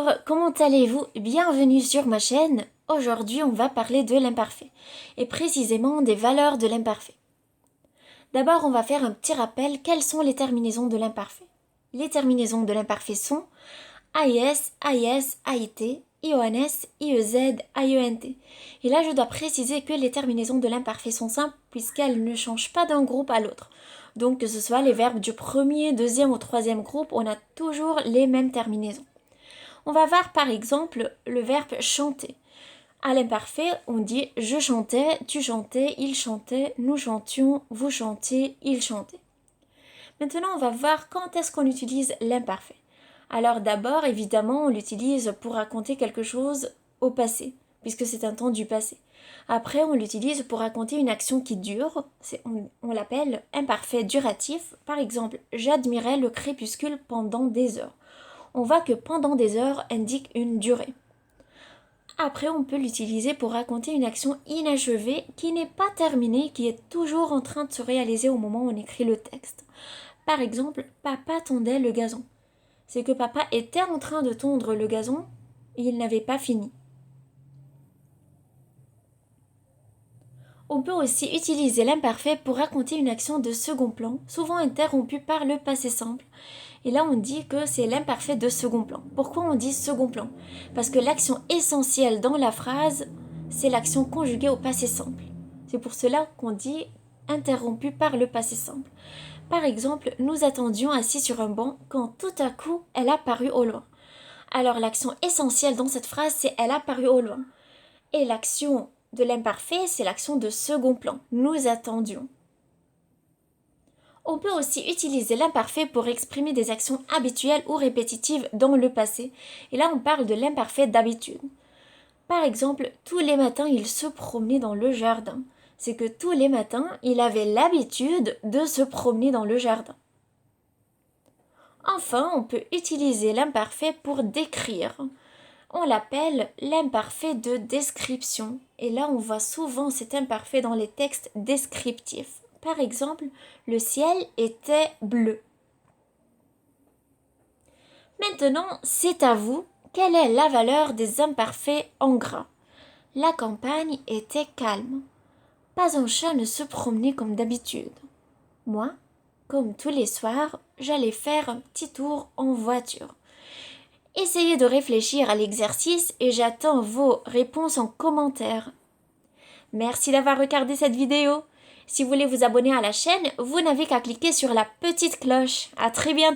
Bonjour, comment allez-vous? Bienvenue sur ma chaîne. Aujourd'hui, on va parler de l'imparfait et précisément des valeurs de l'imparfait. D'abord, on va faire un petit rappel. Quelles sont les terminaisons de l'imparfait? Les terminaisons de l'imparfait sont AIS, AIS, AIT, IONS, IEZ, AIENT. Et là, je dois préciser que les terminaisons de l'imparfait sont simples puisqu'elles ne changent pas d'un groupe à l'autre. Donc, que ce soit les verbes du premier, deuxième ou troisième groupe, on a toujours les mêmes terminaisons. On va voir par exemple le verbe chanter. À l'imparfait, on dit je chantais, tu chantais, il chantait, nous chantions, vous chantiez, il chantait. Maintenant, on va voir quand est-ce qu'on utilise l'imparfait. Alors d'abord, évidemment, on l'utilise pour raconter quelque chose au passé, puisque c'est un temps du passé. Après, on l'utilise pour raconter une action qui dure, on l'appelle imparfait duratif. Par exemple, j'admirais le crépuscule pendant des heures. On voit que pendant des heures indique une durée. Après, on peut l'utiliser pour raconter une action inachevée qui n'est pas terminée, qui est toujours en train de se réaliser au moment où on écrit le texte. Par exemple, papa tondait le gazon. C'est que papa était en train de tondre le gazon et il n'avait pas fini. On peut aussi utiliser l'imparfait pour raconter une action de second plan, souvent interrompue par le passé simple. Et là, on dit que c'est l'imparfait de second plan. Pourquoi on dit second plan? Parce que l'action essentielle dans la phrase, c'est l'action conjuguée au passé simple. C'est pour cela qu'on dit interrompu par le passé simple. Par exemple, nous attendions assis sur un banc quand tout à coup, elle a paru au loin. Alors l'action essentielle dans cette phrase, c'est elle a paru au loin. Et l'action de l'imparfait, c'est l'action de second plan. Nous attendions. On peut aussi utiliser l'imparfait pour exprimer des actions habituelles ou répétitives dans le passé. Et là, on parle de l'imparfait d'habitude. Par exemple, tous les matins, il se promenait dans le jardin. C'est que tous les matins, il avait l'habitude de se promener dans le jardin. Enfin, on peut utiliser l'imparfait pour décrire. On l'appelle l'imparfait de description. Et là, on voit souvent cet imparfait dans les textes descriptifs. Par exemple, le ciel était bleu. Maintenant, c'est à vous. Quelle est la valeur des imparfaits en gras? La campagne était calme. Pas un chat ne se promenait comme d'habitude. Moi, comme tous les soirs, j'allais faire un petit tour en voiture. Essayez de réfléchir à l'exercice et j'attends vos réponses en commentaire. Merci d'avoir regardé cette vidéo. Si vous voulez vous abonner à la chaîne, vous n'avez qu'à cliquer sur la petite cloche. À très bientôt.